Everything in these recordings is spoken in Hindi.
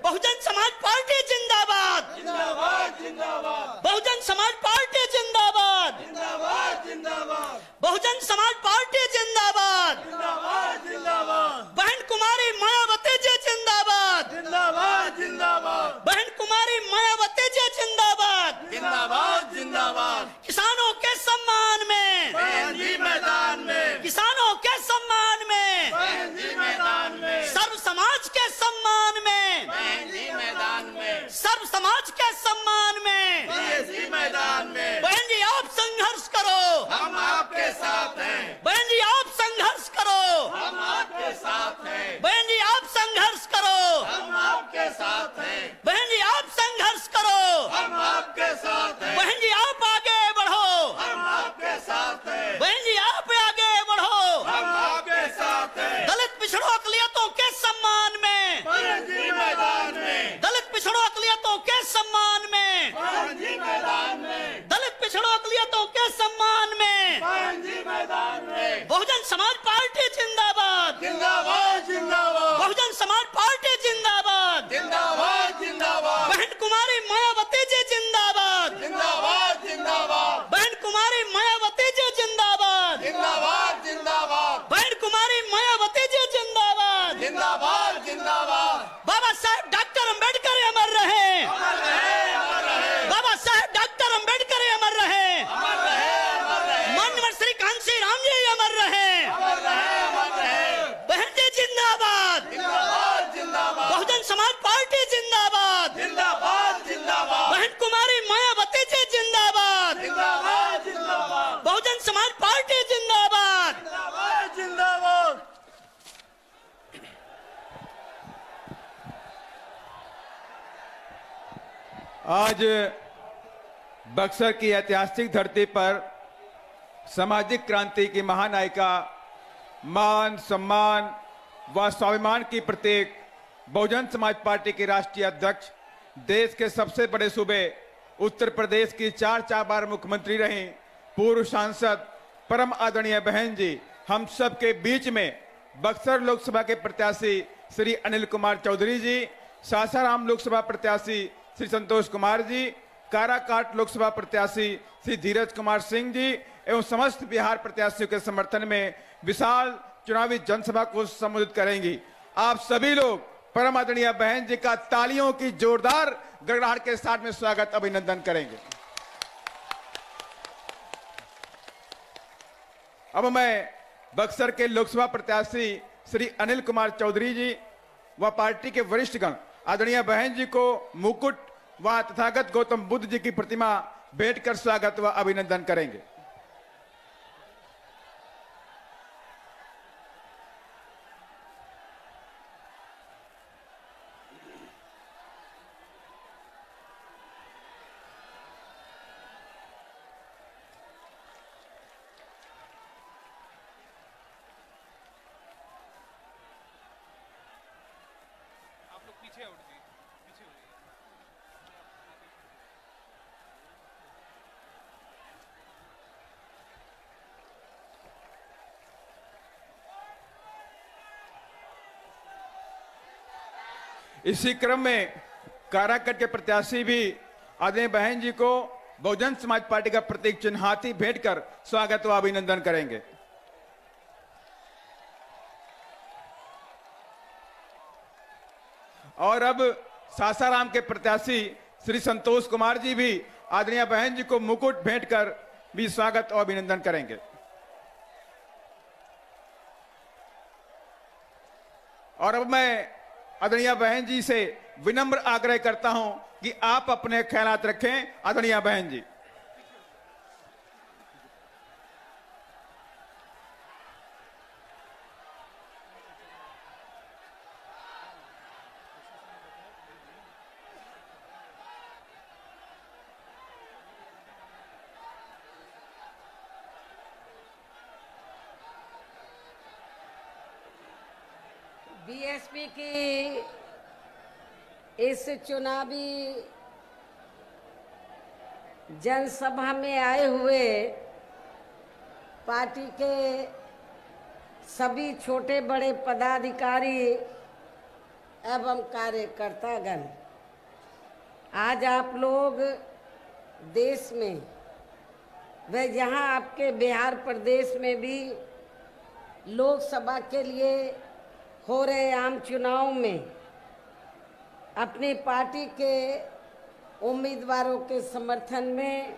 बहुजन समाज पार्टी जिंदाबाद, जिंदाबाद जिंदाबाद, बहुजन समाज पार्टी जिंदाबाद, जिंदाबाद जिंदाबाद, बहुजन समाज पार्टी जिंदाबाद, जिंदाबाद जिंदाबाद, बहन कुमारी मायावती जी जिंदाबाद, जिंदाबाद जिंदाबाद, बहन कुमारी मायावती जी जिंदाबाद, जिंदाबाद जिंदाबाद, किसानों के सम्मान में, बहन जी मैदान में, किसानों के सम्मान में, बहन जी मैदान में, सर्व समाज के सम्मान में, बहन जी मैदान में, सर्व समाज के सम्मान में, बहन जी मैदान में, बहन जी आप संघर्ष करो, हम आपके साथ हैं, बहन जी आप संघर्ष करो, हम आपके साथ हैं, बहन जी आप संघर्ष करो, हम आपके साथ हैं, बहन जी आप संघर्ष करो, हम आपके साथ हैं, बहन जी आप आगे बढ़ो, हम आपके साथ हैं, बहन जी आप आगे बढ़ो, हम आपके साथ हैं, दलित पिछड़ों अकलियतों के सम्मान में, बहन जी मैदान में, दलित पिछड़ों अकलियतों के सम्मान में, बहन जी मैदान में, दलित पिछड़ों अकलियतों के सम्मान में, बहन जी मैदान में, बहुजन समाज पार्टी जिंदाबाद, जिंदाबाद जिंदाबाद, बहुजन समाज पार्टी जिंदाबाद, जिंदाबाद जिंदाबाद, बहन कुमारी मायावती जी जिंदाबाद, जिंदाबाद जिंदाबाद, बहन कुमारी मायावती जी जिंदाबाद, जिंदाबाद जिंदाबाद, बहन कुमारी मायावती जी जिंदाबाद, जिंदाबाद जिंदाबाद, बाबा साहेब डॉक्टर अंबेडकर अमर रहे, अमर रहे अमर रहे, बाबा साहेब डॉक्टर अंबेडकर अमर रहे, अमर रहे अमर रहे, माननीय श्री कांशी राम जी अमर रहे, अमर रहे अमर रहे, बहन जी जिंदाबाद, जिंदाबाद जिंदाबाद, बहुजन समाज पार्टी जिंदाबाद, जिंदाबाद जिंदाबाद, बहन कुमारी मायावती जी जिंदाबाद, जिंदाबाद जिंदाबाद, बहुजन समाज पार्टी जिंदाबाद। जिंदाबाद जिंदाबाद। आज बक्सर की ऐतिहासिक धरती पर सामाजिक क्रांति की महानायिका, मान सम्मान व स्वाभिमान की प्रतीक बहुजन समाज पार्टी की राष्ट्रीय अध्यक्ष, देश के सबसे बड़े सूबे उत्तर प्रदेश की चार बार मुख्यमंत्री रही, पूर्व सांसद परम आदरणीय बहन जी, हम सब के बीच में बक्सर लोकसभा के प्रत्याशी श्री अनिल कुमार चौधरी जी, सासाराम लोकसभा प्रत्याशी श्री संतोष कुमार जी, काराकाट लोकसभा प्रत्याशी श्री धीरज कुमार सिंह जी एवं समस्त बिहार प्रत्याशियों के समर्थन में विशाल चुनावी जनसभा को संबोधित करेंगी। आप सभी लोग परम आदरणीय बहन जी का तालियों की जोरदार गड़गड़ाहट के साथ में स्वागत अभिनंदन करेंगे। अब मैं बक्सर के लोकसभा प्रत्याशी श्री अनिल कुमार चौधरी जी व पार्टी के वरिष्ठगण आदरणीय बहन जी को मुकुट व तथागत गौतम बुद्ध जी की प्रतिमा भेंट कर स्वागत व अभिनंदन करेंगे। इसी क्रम में काराकट के प्रत्याशी भी आदरणीय बहन जी को बहुजन समाज पार्टी का प्रतीक चिन्ह हाथी भेंट कर स्वागत व अभिनंदन करेंगे। और अब सासाराम के प्रत्याशी श्री संतोष कुमार जी भी आदरणीय बहन जी को मुकुट भेंट कर भी स्वागत और अभिनंदन करेंगे। और अब मैं आदरणीय बहन जी से विनम्र आग्रह करता हूं कि आप अपने ख्यालात रखें। आदरणीय बहन जी। बीएसपी की इस चुनावी जनसभा में आए हुए पार्टी के सभी छोटे बड़े पदाधिकारी एवं कार्यकर्तागण, आज आप लोग देश में व यहाँ आपके बिहार प्रदेश में भी लोकसभा के लिए हो रहे आम चुनाव में अपनी पार्टी के उम्मीदवारों के समर्थन में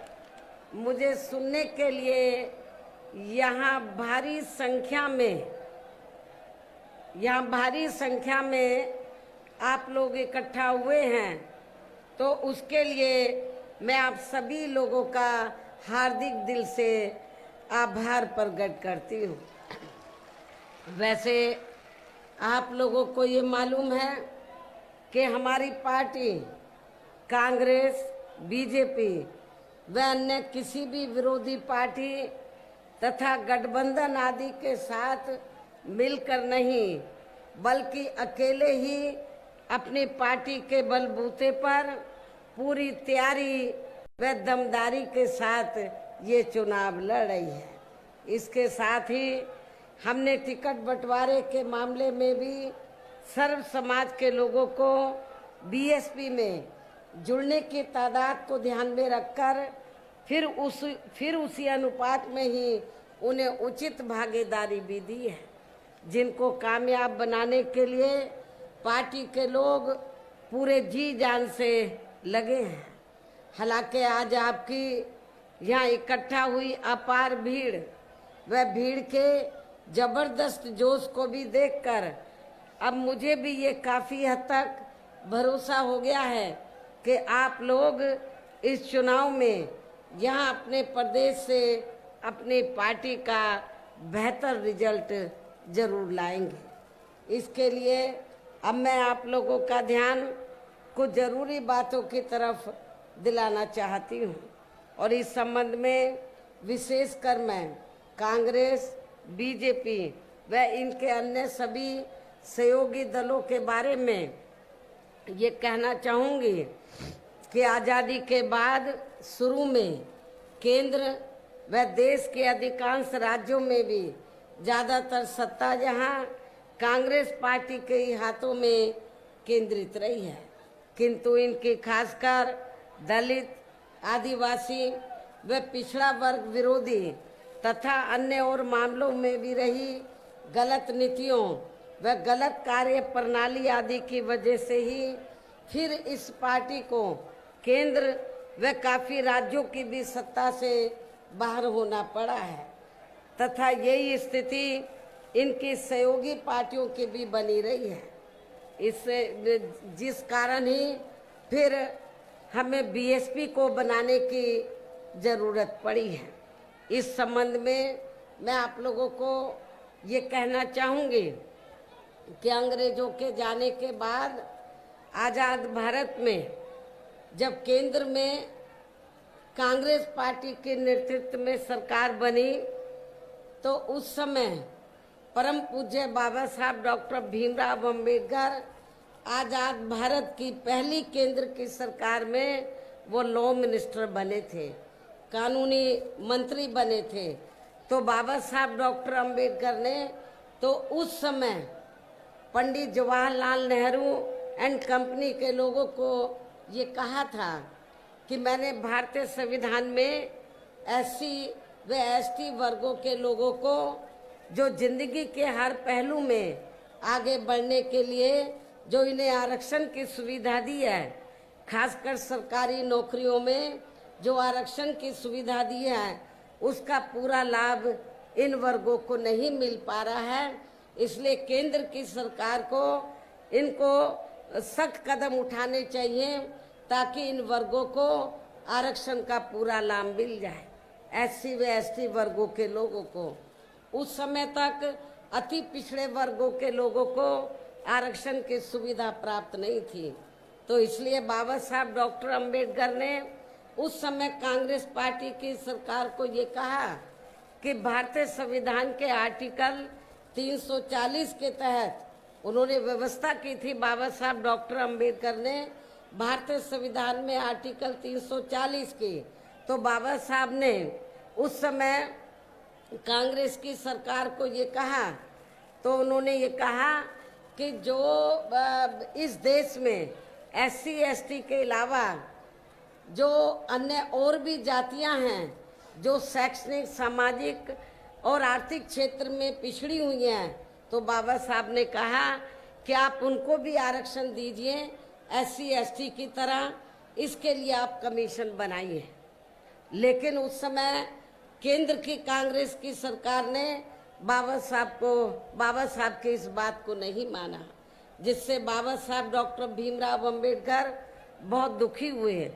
मुझे सुनने के लिए यहाँ भारी संख्या में आप लोग इकट्ठा हुए हैं, तो उसके लिए मैं आप सभी लोगों का हार्दिक दिल से आभार प्रकट करती हूँ। वैसे आप लोगों को ये मालूम है कि हमारी पार्टी कांग्रेस, बीजेपी व अन्य किसी भी विरोधी पार्टी तथा गठबंधन आदि के साथ मिलकर नहीं, बल्कि अकेले ही अपनी पार्टी के बलबूते पर पूरी तैयारी व दमदारी के साथ ये चुनाव लड़ रही है। इसके साथ ही हमने टिकट बंटवारे के मामले में भी सर्व समाज के लोगों को बीएसपी में जुड़ने की तादाद को ध्यान में रखकर फिर उसी अनुपात में ही उन्हें उचित भागीदारी भी दी है, जिनको कामयाब बनाने के लिए पार्टी के लोग पूरे जी जान से लगे हैं। हालांकि आज आपकी यहाँ इकट्ठा हुई अपार भीड़ व भीड़ के जबरदस्त जोश को भी देखकर अब मुझे भी ये काफी हद तक भरोसा हो गया है कि आप लोग इस चुनाव में यहाँ अपने प्रदेश से अपनी पार्टी का बेहतर रिजल्ट जरूर लाएंगे। इसके लिए अब मैं आप लोगों का ध्यान कुछ जरूरी बातों की तरफ दिलाना चाहती हूँ, और इस संबंध में विशेषकर मैं कांग्रेस, बीजेपी व इनके अन्य सभी सहयोगी दलों के बारे में ये कहना चाहूँगी कि आज़ादी के बाद शुरू में केंद्र व देश के अधिकांश राज्यों में भी ज़्यादातर सत्ता जहाँ कांग्रेस पार्टी के ही हाथों में केंद्रित रही है, किंतु इनकी खासकर दलित, आदिवासी व पिछड़ा वर्ग विरोधी तथा अन्य और मामलों में भी रही गलत नीतियों व गलत कार्य प्रणाली आदि की वजह से ही फिर इस पार्टी को केंद्र व काफी राज्यों की भी सत्ता से बाहर होना पड़ा है, तथा यही स्थिति इनकी सहयोगी पार्टियों की भी बनी रही है। इससे जिस कारण ही फिर हमें बीएसपी को बनाने की जरूरत पड़ी है। इस संबंध में मैं आप लोगों को ये कहना चाहूँगी कि अंग्रेजों के जाने के बाद आज़ाद भारत में जब केंद्र में कांग्रेस पार्टी के नेतृत्व में सरकार बनी, तो उस समय परम पूज्य बाबा साहब डॉक्टर भीमराव अंबेडकर आज़ाद भारत की पहली केंद्र की सरकार में वो लॉ मिनिस्टर बने थे, कानूनी मंत्री बने थे। तो बाबा साहब डॉक्टर अंबेडकर ने तो उस समय पंडित जवाहरलाल नेहरू एंड कंपनी के लोगों को ये कहा था कि मैंने भारतीय संविधान में एससी व एसटी वर्गों के लोगों को जो जिंदगी के हर पहलू में आगे बढ़ने के लिए जो इन्हें आरक्षण की सुविधा दी है, खासकर सरकारी नौकरियों में जो आरक्षण की सुविधा दी है, उसका पूरा लाभ इन वर्गों को नहीं मिल पा रहा है। इसलिए केंद्र की सरकार को इनको सख्त कदम उठाने चाहिए ताकि इन वर्गों को आरक्षण का पूरा लाभ मिल जाए। एससी व एसटी वर्गों के लोगों को उस समय तक अति पिछड़े वर्गों के लोगों को आरक्षण की सुविधा प्राप्त नहीं थी। तो इसलिए बाबा साहब डॉक्टर अंबेडकर ने उस समय कांग्रेस पार्टी की सरकार को ये कहा कि भारतीय संविधान के आर्टिकल 340 के तहत उन्होंने व्यवस्था की थी। बाबा साहब डॉक्टर अंबेडकर ने भारतीय संविधान में आर्टिकल 340 की, तो बाबा साहब ने उस समय कांग्रेस की सरकार को ये कहा, तो उन्होंने ये कहा कि जो इस देश में SC ST के अलावा जो अन्य और भी जातियां हैं जो शैक्षणिक, सामाजिक और आर्थिक क्षेत्र में पिछड़ी हुई हैं, तो बाबा साहब ने कहा कि आप उनको भी आरक्षण दीजिए SC ST की तरह, इसके लिए आप कमीशन बनाइए। लेकिन उस समय केंद्र की कांग्रेस की सरकार ने बाबा साहब की इस बात को नहीं माना, जिससे बाबा साहब डॉक्टर भीमराव अंबेडकर बहुत दुखी हुए।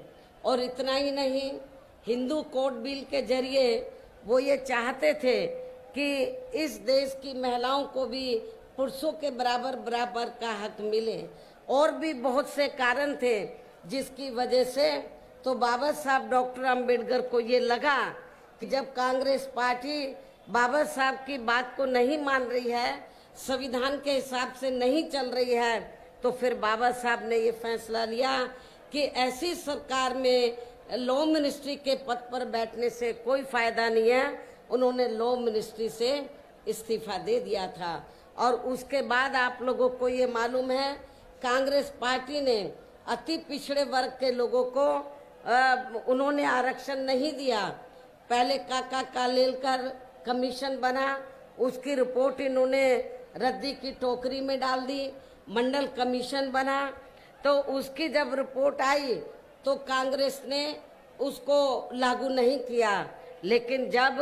और इतना ही नहीं, हिंदू कोड बिल के जरिए वो ये चाहते थे कि इस देश की महिलाओं को भी पुरुषों के बराबर का हक मिले। और भी बहुत से कारण थे जिसकी वजह से तो बाबा साहब डॉक्टर अंबेडकर को ये लगा कि जब कांग्रेस पार्टी बाबा साहब की बात को नहीं मान रही है, संविधान के हिसाब से नहीं चल रही है, तो फिर बाबा साहब ने ये फैसला लिया कि ऐसी सरकार में लॉ मिनिस्ट्री के पद पर बैठने से कोई फायदा नहीं है। उन्होंने लॉ मिनिस्ट्री से इस्तीफा दे दिया था। और उसके बाद आप लोगों को ये मालूम है, कांग्रेस पार्टी ने अति पिछड़े वर्ग के लोगों को उन्होंने आरक्षण नहीं दिया। पहले काका कालेलकर कमीशन बना, उसकी रिपोर्ट इन्होंने रद्दी की टोकरी में डाल दी। मंडल कमीशन बना, तो उसकी जब रिपोर्ट आई तो कांग्रेस ने उसको लागू नहीं किया। लेकिन जब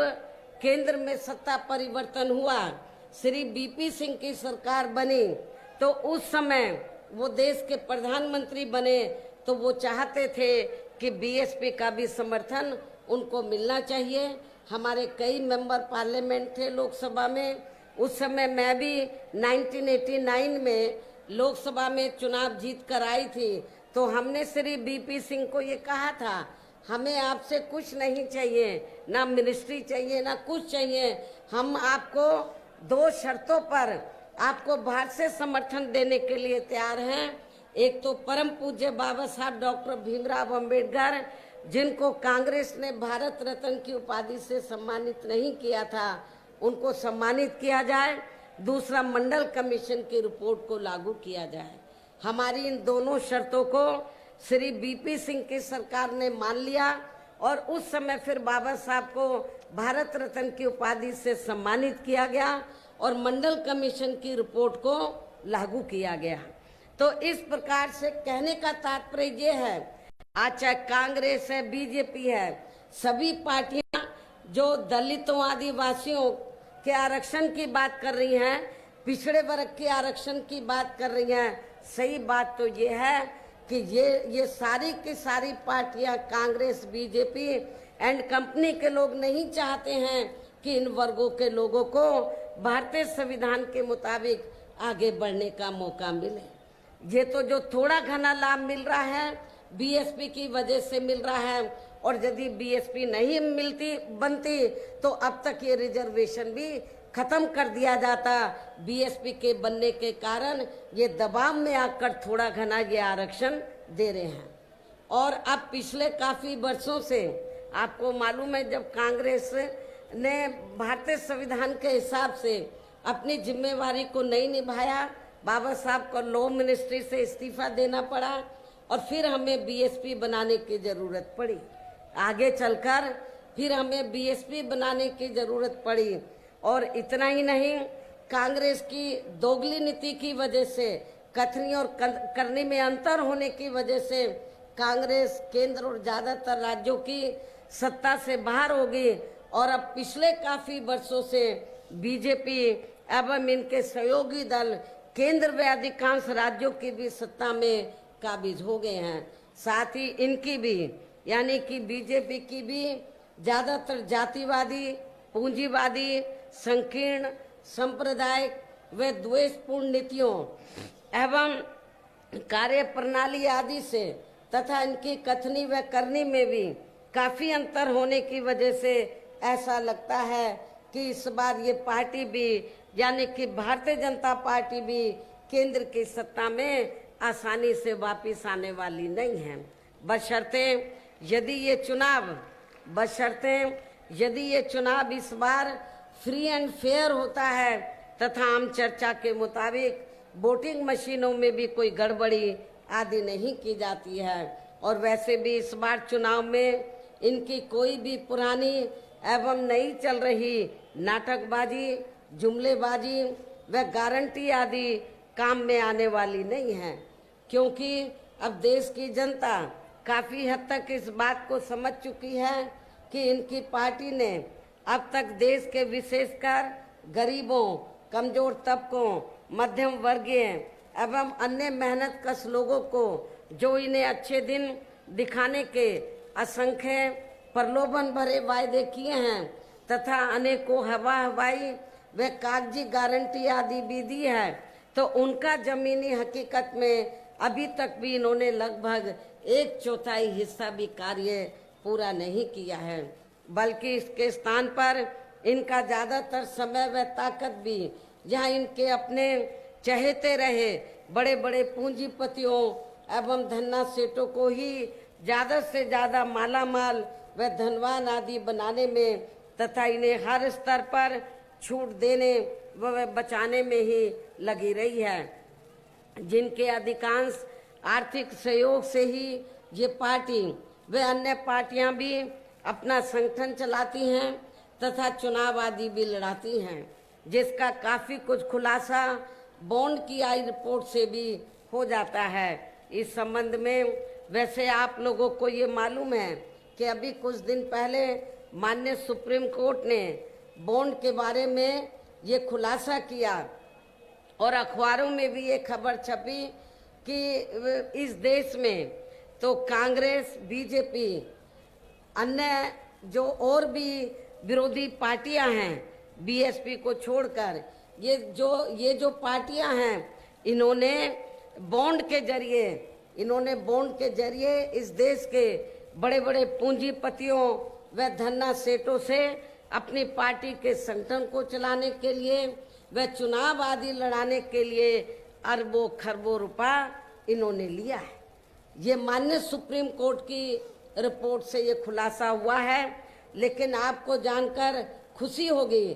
केंद्र में सत्ता परिवर्तन हुआ, श्री BP सिंह की सरकार बनी, तो उस समय वो देश के प्रधानमंत्री बने, तो वो चाहते थे कि BSP का भी समर्थन उनको मिलना चाहिए। हमारे कई मेंबर पार्लियामेंट थे लोकसभा में। उस समय मैं भी 1989 में लोकसभा में चुनाव जीत कर आई थी, तो हमने श्री BP सिंह को ये कहा था, हमें आपसे कुछ नहीं चाहिए, ना मिनिस्ट्री चाहिए, ना कुछ चाहिए। हम आपको 2 शर्तों पर आपको बाहर से समर्थन देने के लिए तैयार हैं। एक तो परम पूज्य बाबा साहब डॉक्टर भीमराव अंबेडकर, जिनको कांग्रेस ने भारत रत्न की उपाधि से सम्मानित नहीं किया था, उनको सम्मानित किया जाए। दूसरा, मंडल कमीशन की रिपोर्ट को लागू किया जाए। हमारी इन दोनों शर्तों को श्री BP सिंह की सरकार ने मान लिया और उस समय फिर बाबा साहब को भारत रत्न की उपाधि से सम्मानित किया गया और मंडल कमीशन की रिपोर्ट को लागू किया गया। तो इस प्रकार से कहने का तात्पर्य ये है, आज चाहे कांग्रेस है, BJP है, सभी पार्टियां जो दलितों, आदिवासियों के आरक्षण की बात कर रही हैं, पिछड़े वर्ग के आरक्षण की बात कर रही हैं। सही बात तो ये है कि ये सारी की सारी पार्टियां, कांग्रेस, BJP एंड कंपनी के लोग नहीं चाहते हैं कि इन वर्गों के लोगों को भारतीय संविधान के मुताबिक आगे बढ़ने का मौका मिले। ये तो जो थोड़ा घना लाभ मिल रहा है BSP की वजह से मिल रहा है, और यदि BSP नहीं बनती तो अब तक ये रिजर्वेशन भी खत्म कर दिया जाता। BSP के बनने के कारण ये दबाव में आकर थोड़ा घना ये आरक्षण दे रहे हैं। और अब पिछले काफी वर्षों से आपको मालूम है, जब कांग्रेस ने भारतीय संविधान के हिसाब से अपनी जिम्मेवारी को नहीं निभाया, बाबा साहब को लॉ मिनिस्ट्री से इस्तीफा देना पड़ा और फिर हमें BSP बनाने की जरूरत पड़ी। आगे चलकर फिर हमें BSP बनाने की जरूरत पड़ी। और इतना ही नहीं, कांग्रेस की दोगली नीति की वजह से, कथनी और करनी में अंतर होने की वजह से कांग्रेस केंद्र और ज्यादातर राज्यों की सत्ता से बाहर हो गई और अब पिछले काफी वर्षों से BJP एवं इनके सहयोगी दल केंद्र व अधिकांश राज्यों की भी सत्ता में काबिज हो गए हैं। साथ ही इनकी भी, यानी कि BJP की भी ज्यादातर जातिवादी, पूंजीवादी, संकीर्ण, सांप्रदायिक व द्वेषपूर्ण नीतियों एवं कार्य प्रणाली आदि से तथा इनकी कथनी व करनी में भी काफी अंतर होने की वजह से ऐसा लगता है कि इस बार ये पार्टी भी, यानी कि भारतीय जनता पार्टी भी केंद्र की सत्ता में आसानी से वापस आने वाली नहीं है। बशर्ते यदि ये चुनाव इस बार फ्री एंड फेयर होता है तथा आम चर्चा के मुताबिक वोटिंग मशीनों में भी कोई गड़बड़ी आदि नहीं की जाती है। और वैसे भी इस बार चुनाव में इनकी कोई भी पुरानी एवं नई चल रही नाटकबाजी, जुमलेबाजी व गारंटी आदि काम में आने वाली नहीं है, क्योंकि अब देश की जनता काफी हद तक इस बात को समझ चुकी है कि इनकी पार्टी ने अब तक देश के विशेषकर गरीबों, कमजोर तबकों, मध्यम वर्गीय एवं अन्य मेहनत कश लोगों को जो इन्हें अच्छे दिन दिखाने के असंख्य प्रलोभन भरे वायदे किए हैं तथा अनेकों हवाई व कागजी गारंटी आदि भी दी है, तो उनका जमीनी हकीकत में अभी तक भी इन्होंने लगभग 1/4 हिस्सा भी कार्य पूरा नहीं किया है, बल्कि इसके स्थान पर इनका ज्यादातर समय व ताकत भी जहां इनके अपने चहेते रहे बड़े बड़े पूंजीपतियों एवं धन्ना सेठों को ही ज्यादा से ज्यादा मालामाल व धनवान आदि बनाने में तथा इन्हें हर स्तर पर छूट देने व बचाने में ही लगी रही है, जिनके अधिकांश आर्थिक सहयोग से ही ये पार्टी व अन्य पार्टियां भी अपना संगठन चलाती हैं तथा चुनाव आदि भी लड़ाती हैं, जिसका काफी कुछ खुलासा बॉन्ड की आई रिपोर्ट से भी हो जाता है। इस संबंध में वैसे आप लोगों को ये मालूम है कि अभी कुछ दिन पहले माननीय सुप्रीम कोर्ट ने बॉन्ड के बारे में ये खुलासा किया और अखबारों में भी ये खबर छपी कि इस देश में तो कांग्रेस, बीजेपी, अन्य जो और भी विरोधी पार्टियां हैं बीएसपी को छोड़कर, ये जो पार्टियां हैं इन्होंने बॉन्ड के जरिए इस देश के बड़े बड़े पूंजीपतियों व धन्ना सेठों से अपनी पार्टी के संगठन को चलाने के लिए व चुनाव आदि लड़ाने के लिए अरबों खरबों रुपया इन्होंने लिया है। ये माननीय सुप्रीम कोर्ट की रिपोर्ट से ये खुलासा हुआ है। लेकिन आपको जानकर खुशी होगी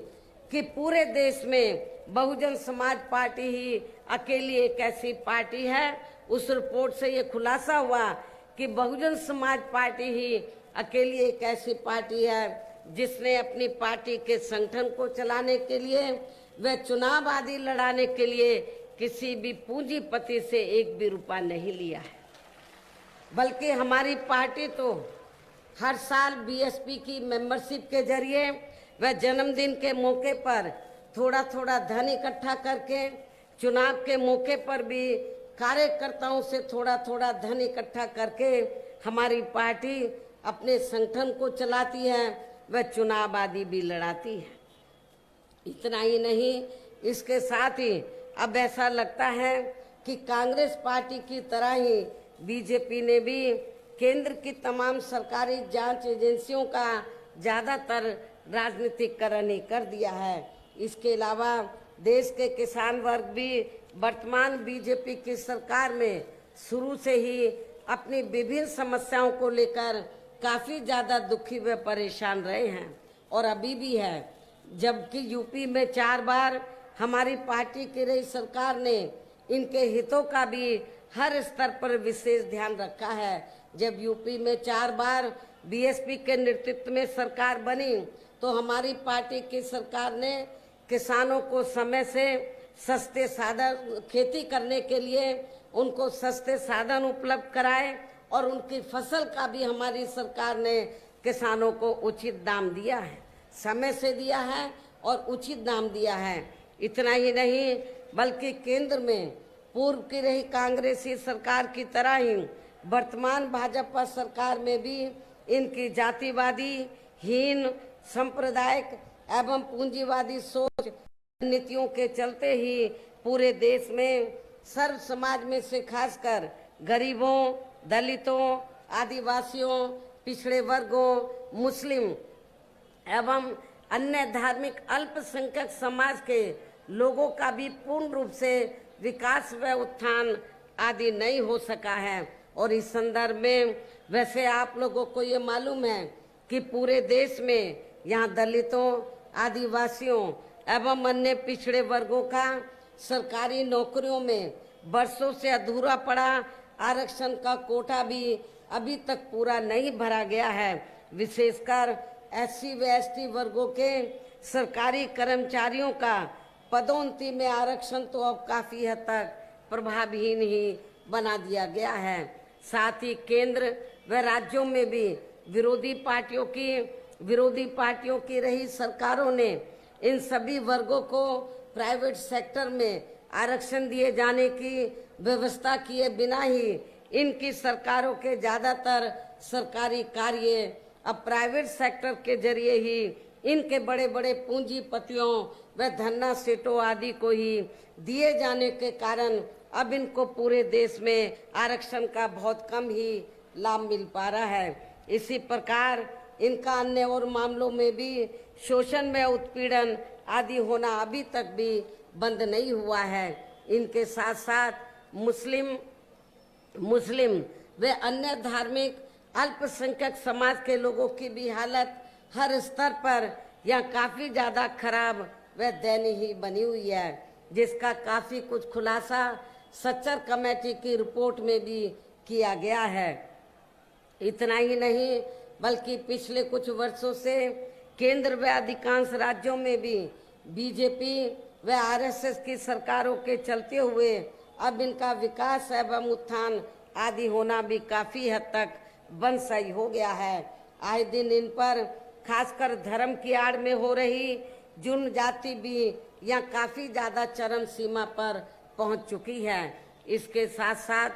कि पूरे देश में बहुजन समाज पार्टी ही अकेली एक ऐसी पार्टी है, उस रिपोर्ट से ये खुलासा हुआ कि बहुजन समाज पार्टी ही अकेली एक ऐसी पार्टी है जिसने अपनी पार्टी के संगठन को चलाने के लिए व चुनाव आदि लड़ाने के लिए किसी भी पूंजीपति से एक भी रुपया नहीं लिया है, बल्कि हमारी पार्टी तो हर साल बीएसपी की मेंबरशिप के जरिए व जन्मदिन के मौके पर थोड़ा थोड़ा धन इकट्ठा करके, चुनाव के मौके पर भी कार्यकर्ताओं से थोड़ा थोड़ा धन इकट्ठा करके हमारी पार्टी अपने संगठन को चलाती है व चुनाव आदि भी लड़ाती है। इतना ही नहीं, इसके साथ ही अब ऐसा लगता है कि कांग्रेस पार्टी की तरह ही बीजेपी ने भी केंद्र की तमाम सरकारी जांच एजेंसियों का ज्यादातर राजनीतिकरण ही कर दिया है। इसके अलावा देश के किसान वर्ग भी वर्तमान बीजेपी की सरकार में शुरू से ही अपनी विभिन्न समस्याओं को लेकर काफी ज्यादा दुखी व परेशान रहे हैं और अभी भी है। जबकि यूपी में 4 बार हमारी पार्टी की रही सरकार ने इनके हितों का भी हर स्तर पर विशेष ध्यान रखा है। जब यूपी में 4 बार बीएसपी के नेतृत्व में सरकार बनी तो हमारी पार्टी की सरकार ने किसानों को समय से सस्ते साधन, खेती करने के लिए उनको सस्ते साधन उपलब्ध कराए और उनकी फसल का भी हमारी सरकार ने किसानों को उचित दाम दिया है, समय से दिया है और उचित दाम दिया है। इतना ही नहीं, बल्कि केंद्र में पूर्व की रही कांग्रेसी सरकार की तरह ही वर्तमान भाजपा सरकार में भी इनकी जातिवादी, हीन, सांप्रदायिक एवं पूंजीवादी सोच नीतियों के चलते ही पूरे देश में सर्व समाज में से खासकर गरीबों, दलितों, आदिवासियों, पिछड़े वर्गों, मुस्लिम एवं अन्य धार्मिक अल्पसंख्यक समाज के लोगों का भी पूर्ण रूप से विकास व उत्थान आदि नहीं हो सका है। और इस संदर्भ में वैसे आप लोगों को ये मालूम है कि पूरे देश में यहाँ दलितों, आदिवासियों एवं अन्य पिछड़े वर्गों का सरकारी नौकरियों में बरसों से अधूरा पड़ा आरक्षण का कोटा भी अभी तक पूरा नहीं भरा गया है। विशेषकर SC व ST वर्गों के सरकारी कर्मचारियों का पदोन्नति में आरक्षण तो अब काफी हद तक प्रभावहीन ही बना दिया गया है। साथ ही केंद्र व राज्यों में भी विरोधी पार्टियों की रही सरकारों ने इन सभी वर्गों को प्राइवेट सेक्टर में आरक्षण दिए जाने की व्यवस्था किए बिना ही इनकी सरकारों के ज्यादातर सरकारी कार्य अब प्राइवेट सेक्टर के जरिए ही इनके बड़े बड़े पूंजीपतियों व धन्ना सेठों आदि को ही दिए जाने के कारण अब इनको पूरे देश में आरक्षण का बहुत कम ही लाभ मिल पा रहा है। इसी प्रकार इनका अन्य और मामलों में भी शोषण व उत्पीड़न आदि होना अभी तक भी बंद नहीं हुआ है। इनके साथ साथ मुस्लिम व अन्य धार्मिक अल्पसंख्यक समाज के लोगों की भी हालत हर स्तर पर यह काफी ज्यादा खराब व दयनीय बनी हुई है, जिसका काफी कुछ खुलासा सच्चर कमेटी की रिपोर्ट में भी किया गया है। इतना ही नहीं बल्कि पिछले कुछ वर्षों से केंद्र व अधिकांश राज्यों में भी बीजेपी व RSS की सरकारों के चलते हुए अब इनका विकास एवं उत्थान आदि होना भी काफी हद तक बंदशाई हो गया है। आए दिन इन पर खासकर धर्म की आड़ में हो रही जुर्म जाति भी यहाँ काफी ज्यादा चरम सीमा पर पहुंच चुकी है। इसके साथ साथ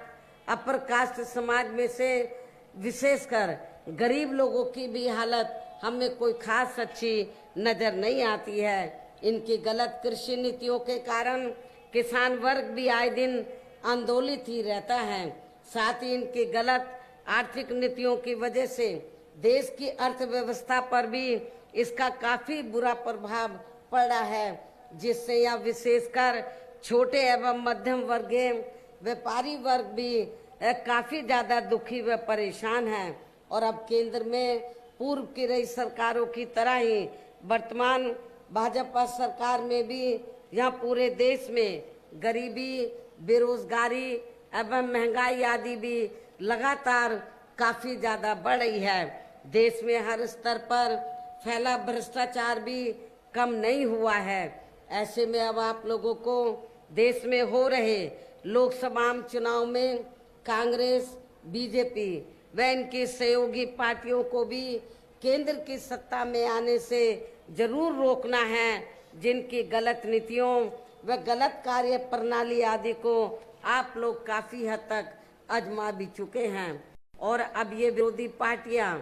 अपर कास्ट समाज में से विशेषकर गरीब लोगों की भी हालत हमें कोई खास अच्छी नजर नहीं आती है। इनकी गलत कृषि नीतियों के कारण किसान वर्ग भी आए दिन आंदोलित ही रहता है। साथ ही इनकी गलत आर्थिक नीतियों की वजह से देश की अर्थव्यवस्था पर भी इसका काफी बुरा प्रभाव पड़ा है, जिससे यह विशेषकर छोटे एवं मध्यम वर्गीय व्यापारी वर्ग भी काफी ज्यादा दुखी व परेशान है। और अब केंद्र में पूर्व की रही सरकारों की तरह ही वर्तमान भाजपा सरकार में भी यहाँ पूरे देश में गरीबी, बेरोजगारी एवं महंगाई आदि भी लगातार काफी ज्यादा बढ़ रही है। देश में हर स्तर पर फैला भ्रष्टाचार भी कम नहीं हुआ है। ऐसे में अब आप लोगों को देश में हो रहे लोकसभा चुनाव में कांग्रेस, बीजेपी व इनकी सहयोगी पार्टियों को भी केंद्र की सत्ता में आने से जरूर रोकना है, जिनकी गलत नीतियों व गलत कार्य प्रणाली आदि को आप लोग काफी हद तक आजमा भी चुके हैं। और अब ये विरोधी पार्टियां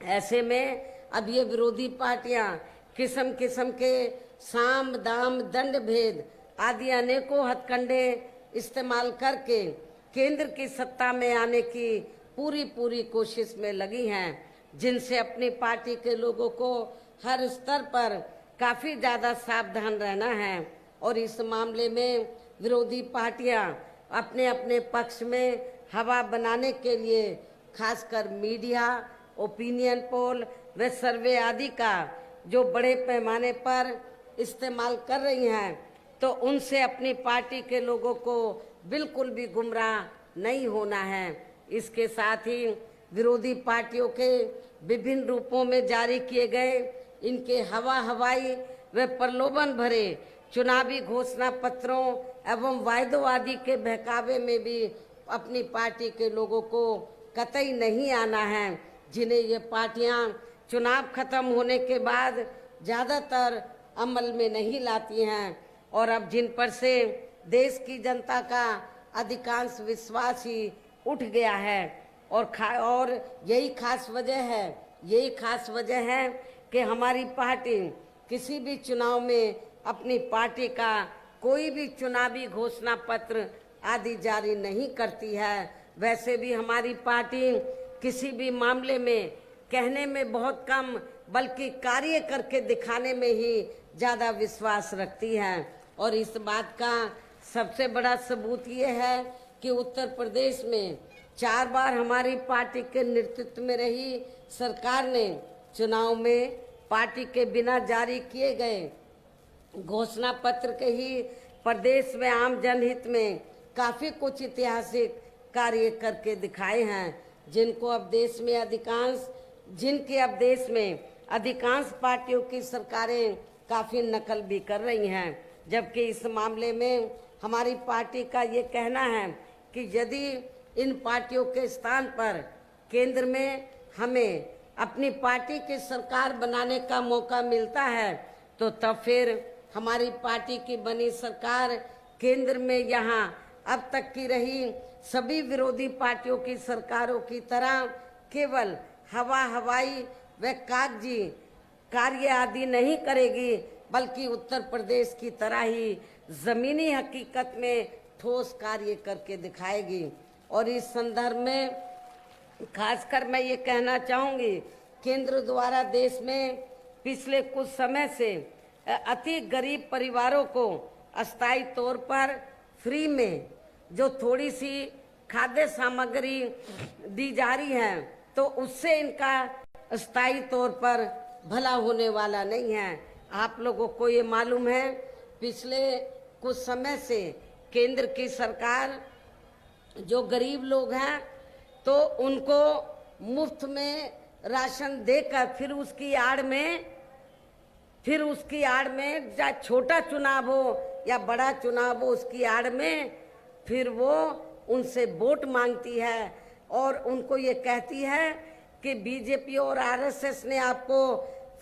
ऐसे में अब ये विरोधी पार्टियां किस्म किस्म के साम दाम दंड भेद आदि अनेकों हथकंडे इस्तेमाल करके केंद्र की सत्ता में आने की पूरी कोशिश में लगी हैं, जिनसे अपनी पार्टी के लोगों को हर स्तर पर काफी ज्यादा सावधान रहना है। और इस मामले में विरोधी पार्टियां अपने अपने पक्ष में हवा बनाने के लिए खासकर मीडिया, ओपिनियन पोल व सर्वे आदि का जो बड़े पैमाने पर इस्तेमाल कर रही हैं, तो उनसे अपनी पार्टी के लोगों को बिल्कुल भी गुमराह नहीं होना है। इसके साथ ही विरोधी पार्टियों के विभिन्न रूपों में जारी किए गए इनके हवाई व प्रलोभन भरे चुनावी घोषणा पत्रों एवं वायदों आदि के बहकावे में भी अपनी पार्टी के लोगों को कतई नहीं आना है, जिन्हें ये पार्टियां चुनाव खत्म होने के बाद ज्यादातर अमल में नहीं लाती हैं। और अब जिन पर से देश की जनता का अधिकांश विश्वास ही उठ गया है। और यही खास वजह है कि हमारी पार्टी किसी भी चुनाव में अपनी पार्टी का कोई भी चुनावी घोषणा पत्र आदि जारी नहीं करती है। वैसे भी हमारी पार्टी किसी भी मामले में कहने में बहुत कम बल्कि कार्य करके दिखाने में ही ज्यादा विश्वास रखती है। और इस बात का सबसे बड़ा सबूत ये है कि उत्तर प्रदेश में 4 बार हमारी पार्टी के नेतृत्व में रही सरकार ने चुनाव में पार्टी के बिना जारी किए गए घोषणा पत्र के ही प्रदेश में आम जनहित में काफी कुछ ऐतिहासिक कार्य करके दिखाए हैं, जिनकी अब देश में अधिकांश पार्टियों की सरकारें काफी नकल भी कर रही हैं। जबकि इस मामले में हमारी पार्टी का ये कहना है कि यदि इन पार्टियों के स्थान पर केंद्र में हमें अपनी पार्टी की सरकार बनाने का मौका मिलता है, तो तब फिर हमारी पार्टी की बनी सरकार केंद्र में यहाँ अब तक की रही सभी विरोधी पार्टियों की सरकारों की तरह केवल हवाई व कागजी कार्य आदि नहीं करेगी, बल्कि उत्तर प्रदेश की तरह ही जमीनी हकीकत में ठोस कार्य करके दिखाएगी। और इस संदर्भ में खासकर मैं ये कहना चाहूंगी, केंद्र द्वारा देश में पिछले कुछ समय से अति गरीब परिवारों को अस्थायी तौर पर फ्री में जो थोड़ी सी खाद्य सामग्री दी जा रही है, तो उससे इनका अस्थायी तौर पर भला होने वाला नहीं है। आप लोगों को ये मालूम है, पिछले कुछ समय से केंद्र की सरकार जो गरीब लोग हैं तो उनको मुफ्त में राशन देकर फिर उसकी आड़ में चाहे छोटा चुनाव हो या बड़ा चुनाव हो, उसकी आड़ में फिर वो उनसे वोट मांगती है और उनको ये कहती है कि बीजेपी और आरएसएस ने आपको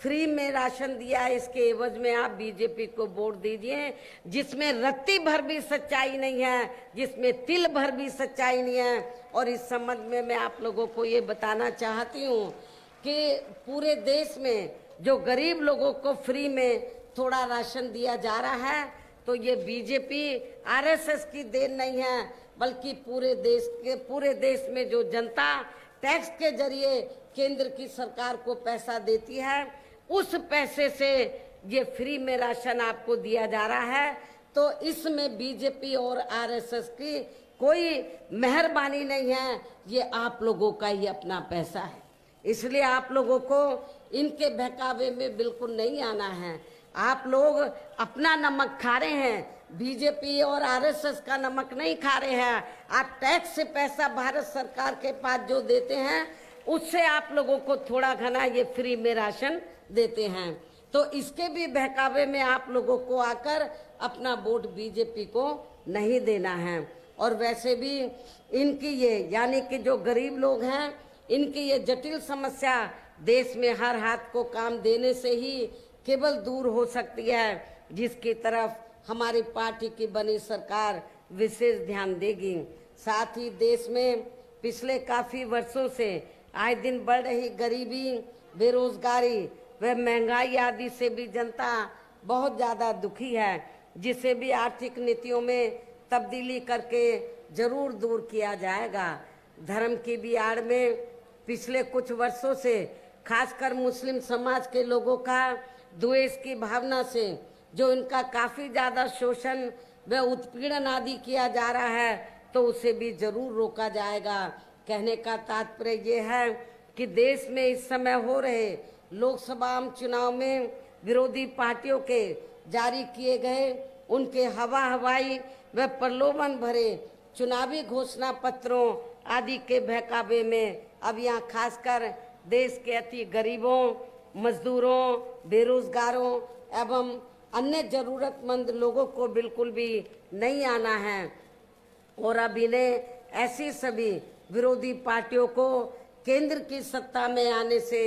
फ्री में राशन दिया है, इसके एवज में आप बीजेपी को वोट दीजिए, जिसमें रत्ती भर भी सच्चाई नहीं है, जिसमें तिल भर भी सच्चाई नहीं है। और इस संबंध में मैं आप लोगों को ये बताना चाहती हूँ कि पूरे देश में जो गरीब लोगों को फ्री में थोड़ा राशन दिया जा रहा है, तो ये बीजेपी आरएसएस की देन नहीं है, बल्कि पूरे देश में जो जनता टैक्स के जरिए केंद्र की सरकार को पैसा देती है, उस पैसे से ये फ्री में राशन आपको दिया जा रहा है। तो इसमें बीजेपी और आरएसएस की कोई मेहरबानी नहीं है, ये आप लोगों का ही अपना पैसा है। इसलिए आप लोगों को इनके बहकावे में बिल्कुल नहीं आना है। आप लोग अपना नमक खा रहे हैं, बीजेपी और आरएसएस का नमक नहीं खा रहे हैं। आप टैक्स से पैसा भारत सरकार के पास जो देते हैं, उससे आप लोगों को थोड़ा घना ये फ्री में राशन देते हैं। तो इसके भी बहकावे में आप लोगों को आकर अपना वोट बीजेपी को नहीं देना है। और वैसे भी इनकी ये यानी कि जो गरीब लोग हैं, इनकी ये जटिल समस्या देश में हर हाथ को काम देने से ही केवल दूर हो सकती है, जिसकी तरफ हमारी पार्टी की बनी सरकार विशेष ध्यान देगी। साथ ही देश में पिछले काफी वर्षों से आए दिन बढ़ रही गरीबी, बेरोजगारी व महंगाई आदि से भी जनता बहुत ज्यादा दुखी है, जिसे भी आर्थिक नीतियों में तब्दीली करके जरूर दूर किया जाएगा। धर्म की भी आड़ में पिछले कुछ वर्षों से खासकर मुस्लिम समाज के लोगों का द्वेष की भावना से जो इनका काफी ज्यादा शोषण व उत्पीड़न आदि किया जा रहा है, तो उसे भी जरूर रोका जाएगा। कहने का तात्पर्य ये है कि देश में इस समय हो रहे लोकसभा चुनाव में विरोधी पार्टियों के जारी किए गए उनके हवाई व प्रलोभन भरे चुनावी घोषणा पत्रों आदि के बहकावे में अब यहाँ खासकर देश के अति गरीबों, मजदूरों, बेरोजगारों एवं अन्य जरूरतमंद लोगों को बिल्कुल भी नहीं आना है। और अब इन्हें ऐसी सभी विरोधी पार्टियों को केंद्र की सत्ता में आने से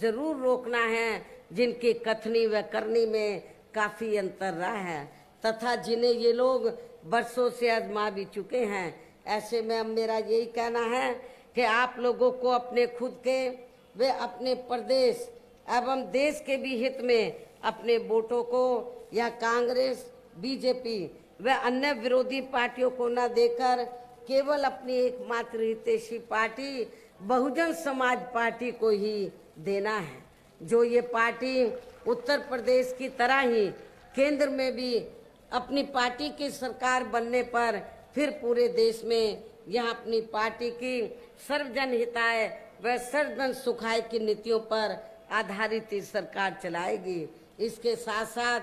जरूर रोकना है, जिनकी कथनी व करनी में काफी अंतर रहा है तथा जिन्हें ये लोग बरसों से आजमा भी चुके हैं। ऐसे में अब मेरा यही कहना है कि आप लोगों को अपने खुद के व अपने प्रदेश एवं देश के भी हित में अपने वोटों को या कांग्रेस, बीजेपी व अन्य विरोधी पार्टियों को न देकर केवल अपनी एकमात्र हितैषी पार्टी बहुजन समाज पार्टी को ही देना है, जो ये पार्टी उत्तर प्रदेश की तरह ही केंद्र में भी अपनी पार्टी की सरकार बनने पर फिर पूरे देश में यह अपनी पार्टी की सर्वजन हिताय व सर्वजन सुखाय की नीतियों पर आधारित सरकार चलाएगी। इसके साथ साथ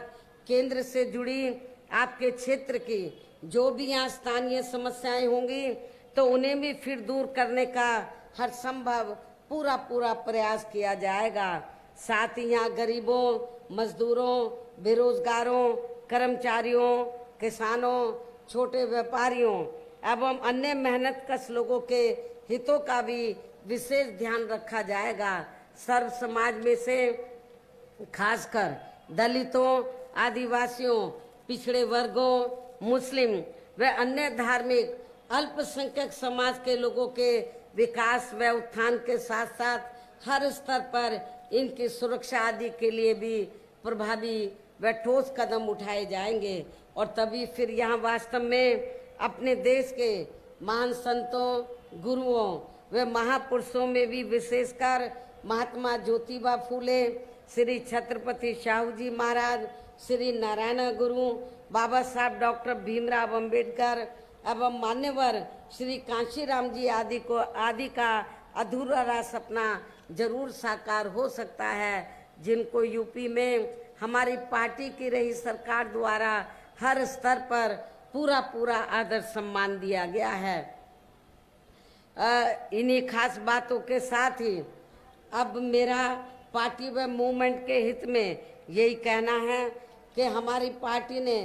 केंद्र से जुड़ी आपके क्षेत्र की जो भी यहाँ स्थानीय समस्याएं होंगी तो उन्हें भी फिर दूर करने का हर संभव पूरा प्रयास किया जाएगा। साथ ही यहाँ गरीबों, मजदूरों, बेरोजगारों, कर्मचारियों, किसानों, छोटे व्यापारियों एवं अन्य मेहनतकश लोगों के हितों का भी विशेष ध्यान रखा जाएगा। सर्व समाज में से खासकर दलितों, आदिवासियों, पिछड़े वर्गों, मुस्लिम व अन्य धार्मिक अल्पसंख्यक समाज के लोगों के विकास व उत्थान के साथ साथ हर स्तर पर इनकी सुरक्षा आदि के लिए भी प्रभावी व ठोस कदम उठाए जाएंगे और तभी फिर यहाँ वास्तव में अपने देश के महान संतों, गुरुओं व महापुरुषों में भी विशेषकर महात्मा ज्योतिबा फूले, श्री छत्रपति शाहू जी महाराज, श्री नारायण गुरु, बाबा साहब डॉक्टर भीमराव अंबेडकर एवं मान्यवर श्री कांशीराम जी आदि का अधूरा सपना जरूर साकार हो सकता है, जिनको यूपी में हमारी पार्टी की रही सरकार द्वारा हर स्तर पर पूरा आदर सम्मान दिया गया है। इन्हीं खास बातों के साथ ही अब मेरा पार्टी व मूवमेंट के हित में यही कहना है कि हमारी पार्टी ने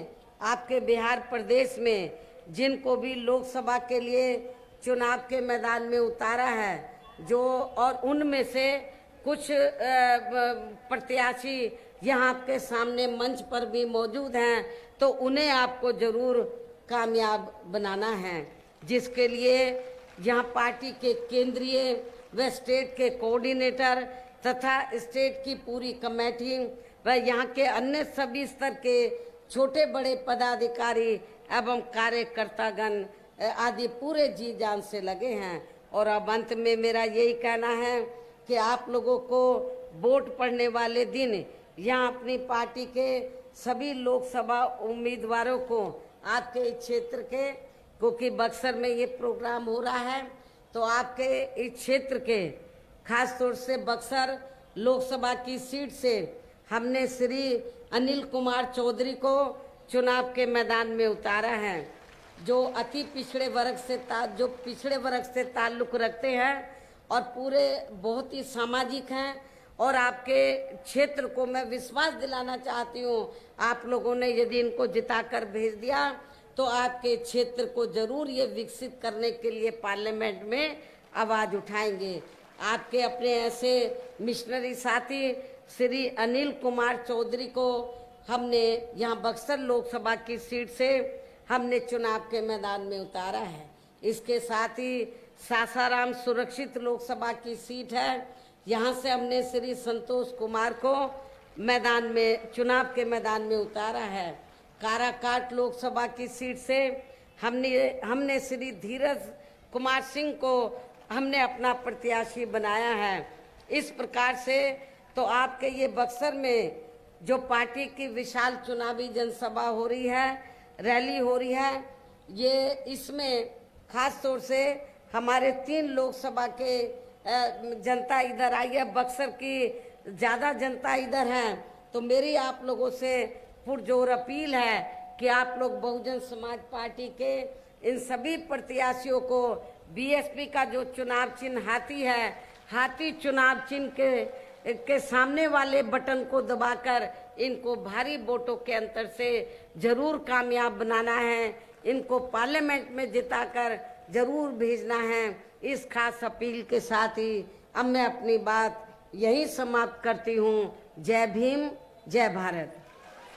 आपके बिहार प्रदेश में जिनको भी लोकसभा के लिए चुनाव के मैदान में उतारा है जो और उनमें से कुछ प्रत्याशी यहाँ आपके सामने मंच पर भी मौजूद हैं, तो उन्हें आपको जरूर कामयाब बनाना है, जिसके लिए यहाँ पार्टी के केंद्रीय व स्टेट के कोऑर्डिनेटर तथा स्टेट की पूरी कमेटी व यहाँ के अन्य सभी स्तर के छोटे बड़े पदाधिकारी एवं कार्यकर्तागण आदि पूरे जी जान से लगे हैं। और अब अंत में मेरा यही कहना है कि आप लोगों को वोट पड़ने वाले दिन यहाँ अपनी पार्टी के सभी लोकसभा उम्मीदवारों को आपके इस क्षेत्र के, क्योंकि बक्सर में ये प्रोग्राम हो रहा है, तो आपके इस क्षेत्र के खास तौर से बक्सर लोकसभा की सीट से हमने श्री अनिल कुमार चौधरी को चुनाव के मैदान में उतारा है, जो अति पिछड़े वर्ग से ताल्लुक रखते हैं और पूरे बहुत ही सामाजिक हैं। और आपके क्षेत्र को मैं विश्वास दिलाना चाहती हूँ, आप लोगों ने यदि इनको जिताकर भेज दिया तो आपके क्षेत्र को जरूर ये विकसित करने के लिए पार्लियामेंट में आवाज उठाएंगे। आपके अपने ऐसे मिशनरी साथी श्री अनिल कुमार चौधरी को हमने यहाँ बक्सर लोकसभा की सीट से हमने चुनाव के मैदान में उतारा है। इसके साथ ही सासाराम सुरक्षित लोकसभा की सीट है, यहाँ से हमने श्री संतोष कुमार को चुनाव के मैदान में उतारा है। काराकाट लोकसभा की सीट से हमने श्री धीरज कुमार सिंह को हमने अपना प्रत्याशी बनाया है। इस प्रकार से तो आपके ये बक्सर में जो पार्टी की विशाल चुनावी जनसभा हो रही है, रैली हो रही है, ये इसमें खास तौर से हमारे 3 लोकसभा के जनता इधर आई है, बक्सर की ज़्यादा जनता इधर है। तो मेरी आप लोगों से पुरजोर अपील है कि आप लोग बहुजन समाज पार्टी के इन सभी प्रत्याशियों को बीएसपी का जो चुनाव चिन्ह हाथी है, हाथी चुनाव चिन्ह के सामने वाले बटन को दबाकर इनको भारी वोटों के अंतर से जरूर कामयाब बनाना है, इनको पार्लियामेंट में जिताकर जरूर भेजना है। इस खास अपील के साथ ही अब मैं अपनी बात यही समाप्त करती हूँ। जय भीम, जय भारत।